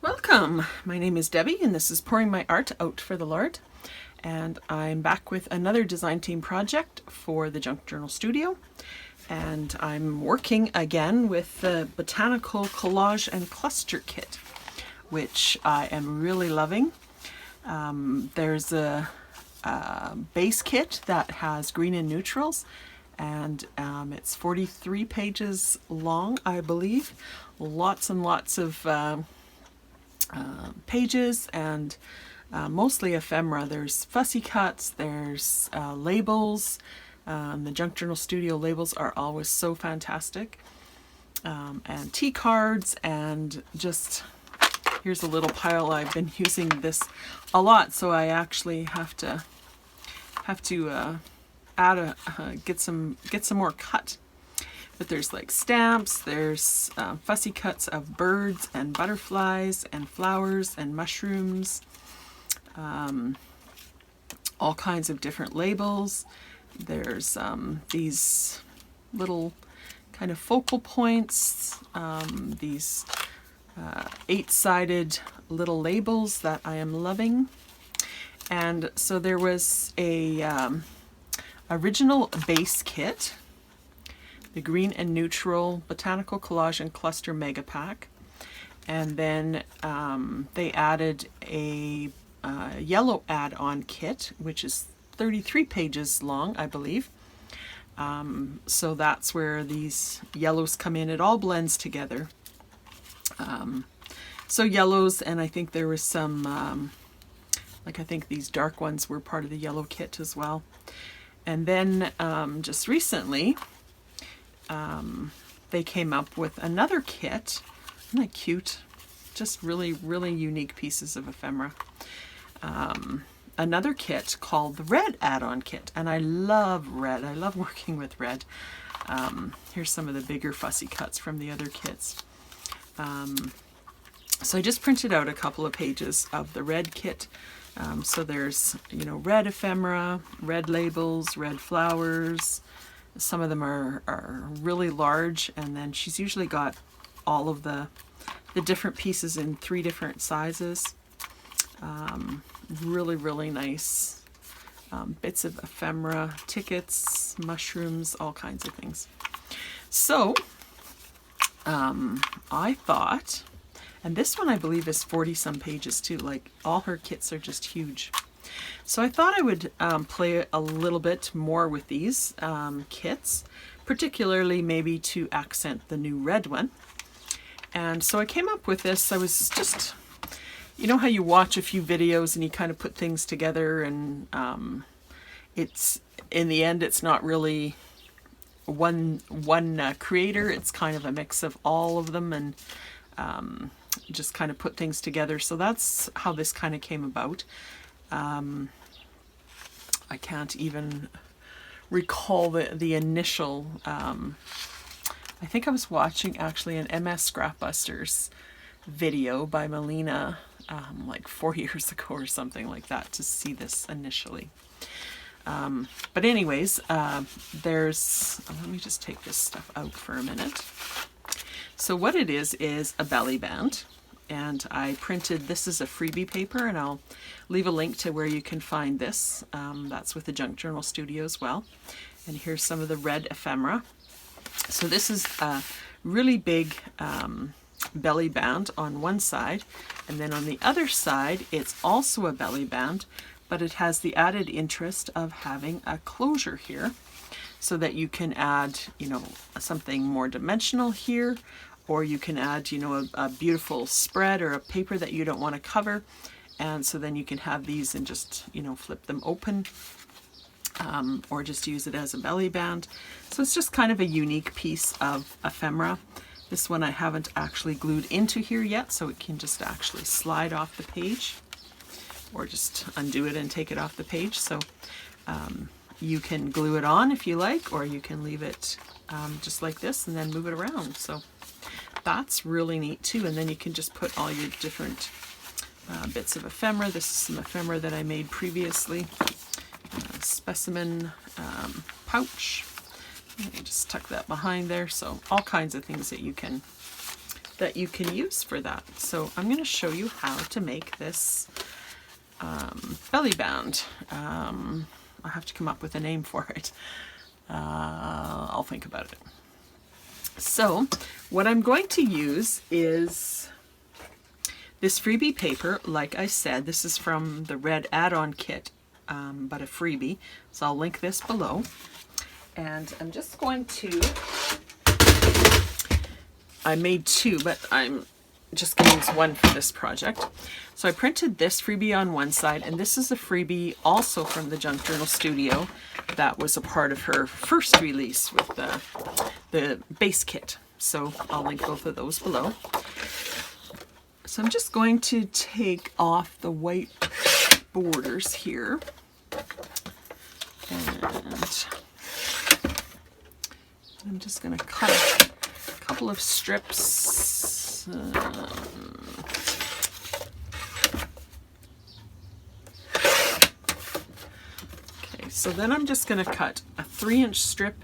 Welcome! My name is Debbie and this is Pouring My Art Out for the Lord. And I'm back with another design team project for the Junk Journal Studio. And I'm working again with the Botanical Collage and Cluster Kit, which I am really loving. There's a base kit that has green and neutrals, and it's 43 pages long, I believe. Lots and lots of pages and mostly ephemera. There's fussy cuts, there's labels. The Junk Journal Studio labels are always so fantastic. And tea cards, and just here's a little pile. I've been using this a lot, so I actually have to add get some more cut. But there's like stamps, there's fussy cuts of birds and butterflies and flowers and mushrooms, all kinds of different labels. There's these little kind of focal points, these 8-sided little labels that I am loving. And so there was a original base kit, the green and neutral Botanical Collage and Cluster Mega Pack, and then they added a yellow add-on kit, which is 33 pages long, I believe. So that's where these yellows come in. It all blends together. So yellows, and I think there was some, like I think these dark ones were part of the yellow kit as well. And then just recently, they came up with another kit. Isn't that cute? Just really, really unique pieces of ephemera. Another kit called the Red Add-on Kit, and I love red. I love working with red. Here's some of the bigger fussy cuts from the other kits. So I just printed out a couple of pages of the red kit. So there's, you know, red ephemera, red labels, red flowers. Some of them are really large, and then she's usually got all of the different pieces in 3 different sizes. Really, really nice bits of ephemera, tickets, mushrooms, all kinds of things. So I thought, and this one I believe is 40 some pages too, like all her kits are just huge. So I thought I would play a little bit more with these kits, particularly maybe to accent the new red one. And so I came up with this. I was just, you know how you watch a few videos and you kind of put things together, and it's, in the end, it's not really one creator. It's kind of a mix of all of them, and just kind of put things together. So that's how this kind of came about. I can't even recall the initial, I think I was watching actually an MS Scrapbusters video by Melina like 4 years ago or something like that to see this initially. But anyways, there's, let me just take this stuff out for a minute. So what it is a belly band. And I printed, this is a freebie paper, and I'll leave a link to where you can find this. That's with the Junk Journal Studio as well. And here's some of the red ephemera. So this is a really big belly band on one side, and then on the other side it's also a belly band, but it has the added interest of having a closure here, so that you can add, you know, something more dimensional here, or you can add, you know, a beautiful spread or a paper that you don't want to cover. And so then you can have these and just, you know, flip them open, or just use it as a belly band. So it's just kind of a unique piece of ephemera. This one I haven't actually glued into here yet, so it can just actually slide off the page, or just undo it and take it off the page. So you can glue it on if you like, or you can leave it just like this and then move it around. So that's really neat too. And then you can just put all your different bits of ephemera. This is some ephemera that I made previously. Specimen pouch. Let me just tuck that behind there. So all kinds of things that you can that you can use for that. So I'm going to show you how to make this belly band. I have to come up with a name for it. I'll think about it. So what I'm going to use is this freebie paper. Like I said, this is from the red add-on kit, but a freebie. So I'll link this below. And I'm just going to, I made two, but I'm just going to use one for this project. So I printed this freebie on one side, and this is a freebie also from the Junk Journal Studio that was a part of her first release with the base kit. So I'll link both of those below. So I'm just going to take off the white borders here. And I'm just going to cut a couple of strips. Okay, so then I'm just going to cut a 3-inch strip.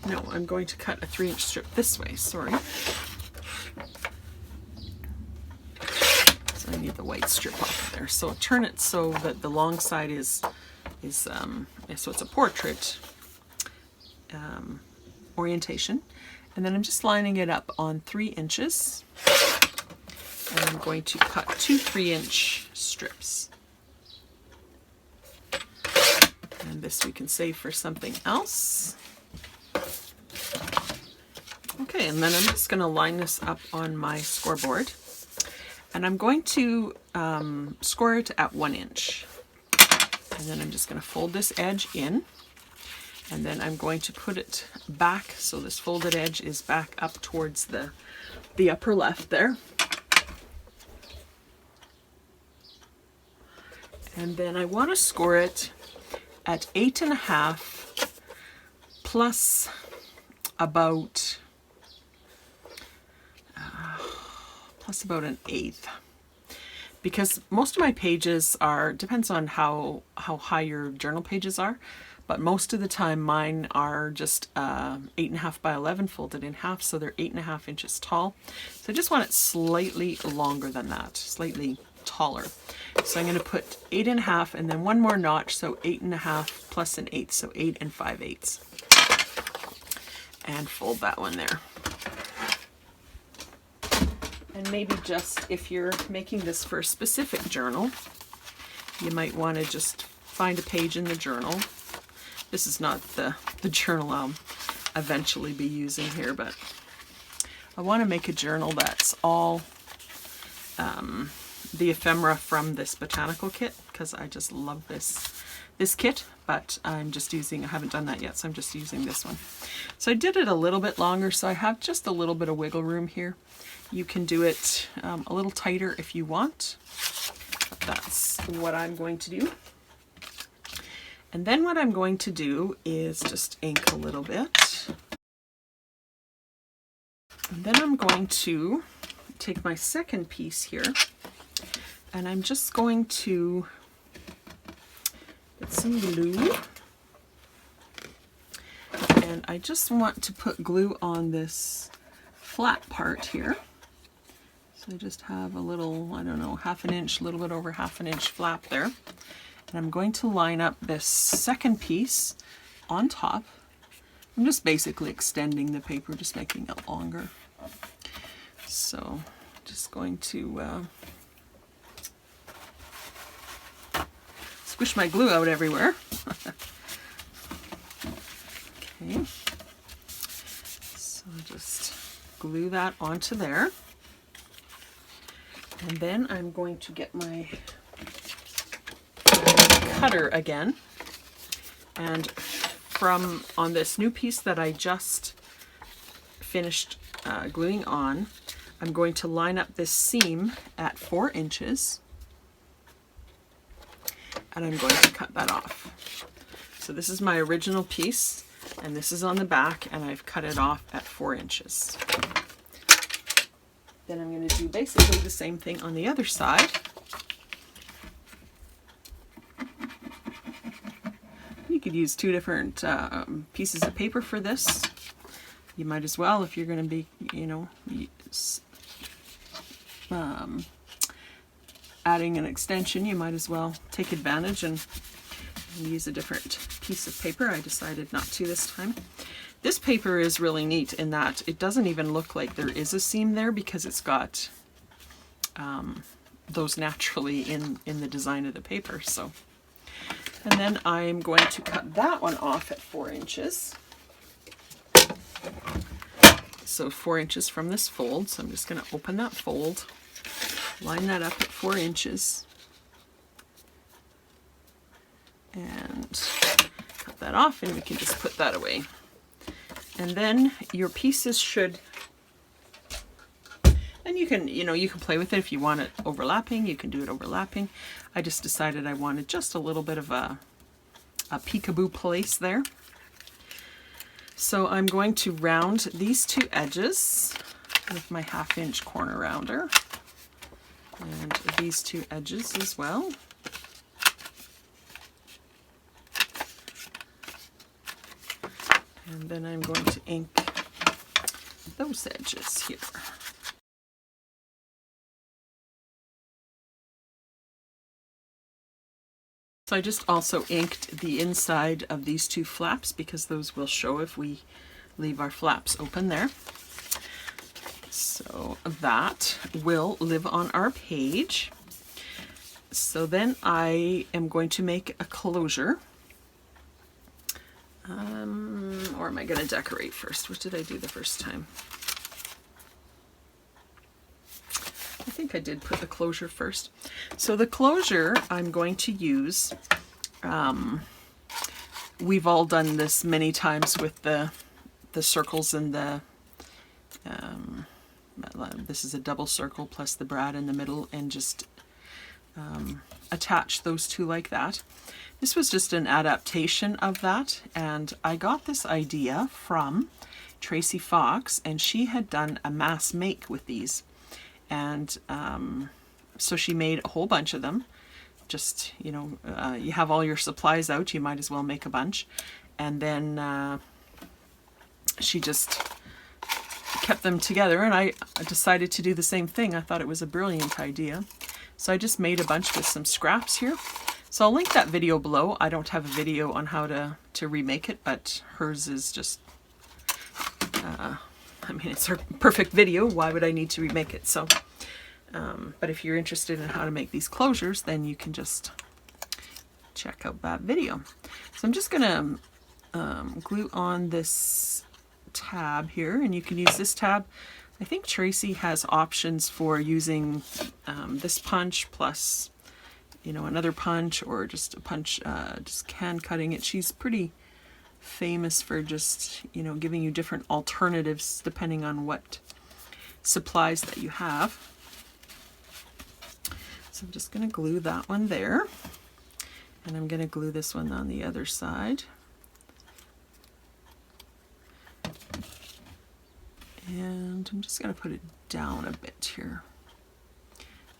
No, I'm going to cut a 3-inch strip this way, sorry. So I need the white strip off of there. So turn it so that the long side is so it's a portrait orientation. And then I'm just lining it up on 3 inches. And I'm going to cut 2 3-inch strips. And this we can save for something else. Okay, and then I'm just going to line this up on my scoreboard. And I'm going to score it at 1 inch. And then I'm just going to fold this edge in. And then I'm going to put it back so this folded edge is back up towards the upper left there. And then I want to score it at 8.5 plus about an 1/8, because most of my pages are, depends on how high your journal pages are, but most of the time mine are just 8.5 by 11 folded in half, so they're 8.5 inches tall. So I just want it slightly longer than that, slightly taller. So I'm going to put 8.5 and then one more notch, so 8.5 plus an 1/8, so 8 5/8, and fold that one there. And maybe just, if you're making this for a specific journal, you might want to just find a page in the journal. This is not the journal I'll eventually be using here, but I want to make a journal that's all the ephemera from this botanical kit, because I just love this kit, but I'm just using, I haven't done that yet, so I'm just using this one. So I did it a little bit longer, so I have just a little bit of wiggle room here. You can do it a little tighter if you want, but that's what I'm going to do. And then what I'm going to do is just ink a little bit. And then I'm going to take my second piece here, and I'm just going to get some glue. And I just want to put glue on this flat part here. So I just have a little, I don't know, 1/2 inch, a little bit over 1/2 inch flap there. And I'm going to line up this second piece on top. I'm just basically extending the paper, just making it longer. So just going to squish my glue out everywhere. Okay, so just glue that onto there. And then I'm going to get my cutter again, and from on this new piece that I just finished gluing on, I'm going to line up this seam at 4 inches, and I'm going to cut that off. So this is my original piece, and this is on the back, and I've cut it off at 4 inches. Then I'm going to do basically the same thing on the other side. You could use 2 different pieces of paper for this. you might as well, if you're going to be, you know, adding an extension, you might as well take advantage and use a different piece of paper. I decided not to this time. This paper is really neat in that it doesn't even look like there is a seam there because it's got those naturally in the design of the paper. So, and then I'm going to cut that one off at 4 inches. So 4 inches from this fold. So I'm just going to open that fold, line that up at 4 inches, and cut that off, and we can just put that away. And then your pieces should, and you can, you know, you can play with it if you want it overlapping, you can do it overlapping. I just decided I wanted just a little bit of a peekaboo place there. So I'm going to round these two edges with my 1/2 inch corner rounder, and these two edges as well. And then I'm going to ink those edges here. So I just also inked the inside of these two flaps because those will show if we leave our flaps open there. So that will live on our page. So then I am going to make a closure. Or am I going to decorate first? What did I do the first time? I think I did put the closure first. So the closure I'm going to use, we've all done this many times with the circles and the, this is a double circle plus the brad in the middle, and just attach those two like that. This was just an adaptation of that, and I got this idea from Tracy Fox, and she had done a mass make with these, and so she made a whole bunch of them. Just, you know, you have all your supplies out, you might as well make a bunch, and then she just kept them together, and I decided to do the same thing. I thought it was a brilliant idea, so I just made a bunch with some scraps here. So I'll link that video below. I don't have a video on how to remake it, but hers is just, I mean, it's her perfect video. Why would I need to remake it? So, but if you're interested in how to make these closures, then you can just check out that video. So I'm just gonna glue on this tab here, and you can use this tab. I think Tracy has options for using this punch plus, you know, another punch, or just a punch, just hand cutting it. She's pretty famous for just, you know, giving you different alternatives depending on what supplies that you have. So I'm just going to glue that one there, and I'm going to glue this one on the other side. And I'm just going to put it down a bit here.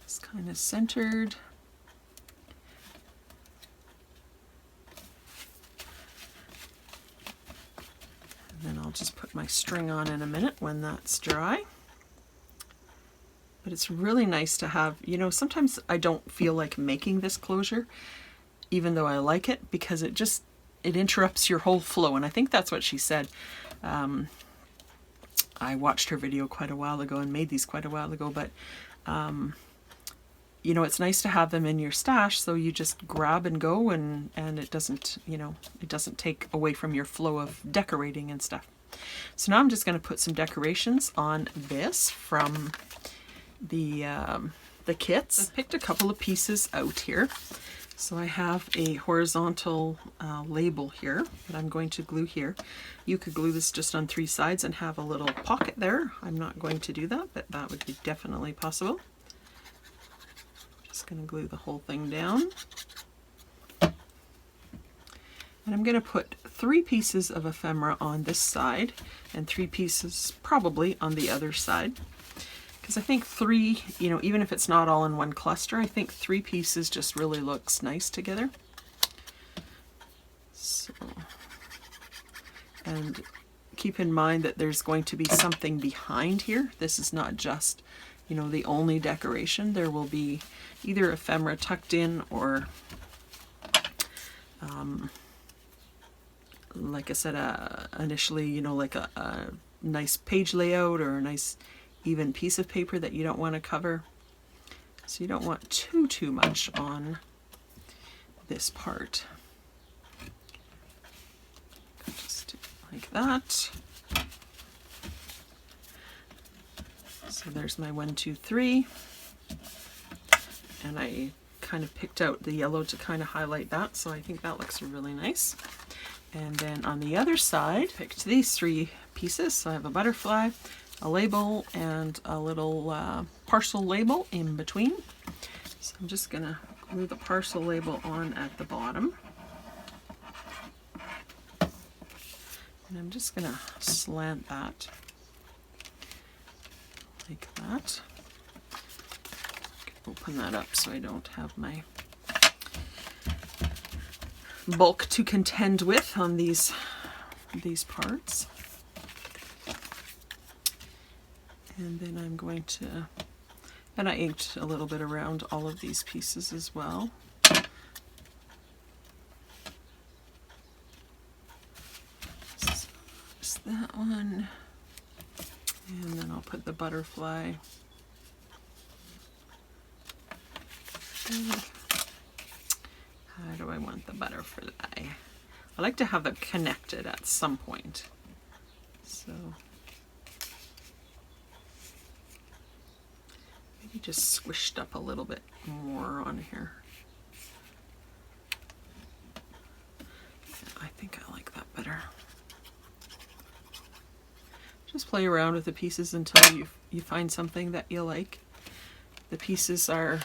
It's kind of centered. And then I'll just put my string on in a minute when that's dry. But it's really nice to have, you know, sometimes I don't feel like making this closure, even though I like it, because it interrupts your whole flow. And I think that's what she said. I watched her video quite a while ago and made these quite a while ago, but you know, it's nice to have them in your stash, so you just grab and go, and it doesn't, you know, it doesn't take away from your flow of decorating and stuff. So now I'm just going to put some decorations on this from the kits. I picked a couple of pieces out here. So I have a horizontal label here that I'm going to glue here. You could glue this just on 3 sides and have a little pocket there. I'm not going to do that, but that would be definitely possible. Just going to glue the whole thing down. And I'm going to put 3 pieces of ephemera on this side and 3 pieces probably on the other side. Because I think 3, you know, even if it's not all in one cluster, I think 3 pieces just really looks nice together. So, and keep in mind that there's going to be something behind here. This is not just, you know, the only decoration. There will be either ephemera tucked in or, like I said, initially, you know, like a nice page layout or a nice even piece of paper that you don't want to cover. So you don't want too much on this part. Just like that. So there's my 1, 2, 3. And I kind of picked out the yellow to kind of highlight that, so I think that looks really nice. And then on the other side, picked these 3 pieces. So I have a butterfly, a label, and a little parcel label in between. So I'm just gonna glue the parcel label on at the bottom. And I'm just gonna slant that like that. Open that up so I don't have my bulk to contend with on these parts. And then I'm going to, and I inked a little bit around all of these pieces as well. Just that one. And then I'll put the butterfly. How do I want the butterfly? I like to have it connected at some point. So maybe just squished up a little bit more on here. I think I like that better. Just play around with the pieces until you find something that you like. The pieces are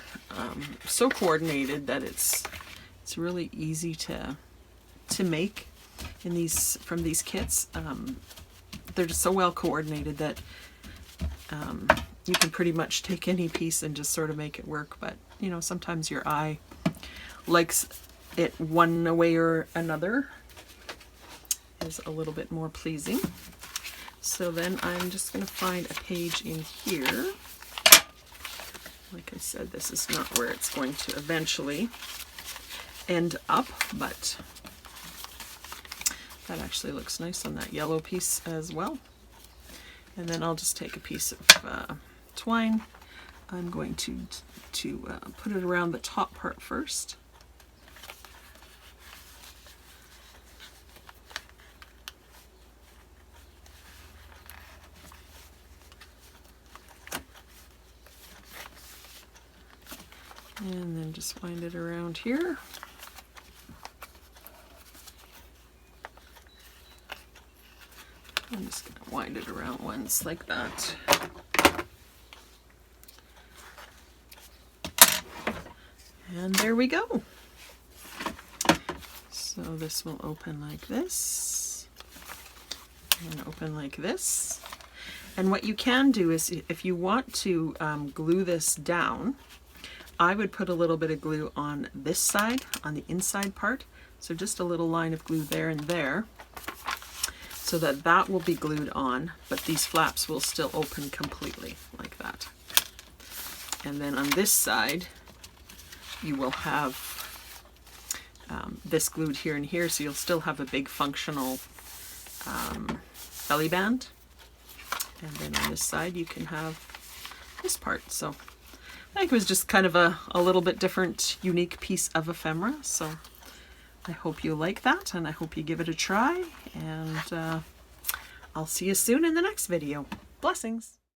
so coordinated that it's really easy to make in these from these kits. They're just so well coordinated that you can pretty much take any piece and just sort of make it work. But you know, sometimes your eye likes it one way or another is a little bit more pleasing. So then I'm just going to find a page in here. Like I said, this is not where it's going to eventually end up, but that actually looks nice on that yellow piece as well. And then I'll just take a piece of twine. I'm going to put it around the top part first. And then just wind it around here. I'm just going to wind it around once like that. And there we go. So this will open like this and open like this. And what you can do is, if you want to glue this down, I would put a little bit of glue on this side, on the inside part. So just a little line of glue there and there, so that that will be glued on, but these flaps will still open completely like that. And then on this side, you will have this glued here and here, so you'll still have a big functional belly band. And then on this side, you can have this part. So I think it was just kind of a little bit different, unique piece of ephemera. So I hope you like that, and I hope you give it a try. And I'll see you soon in the next video. Blessings.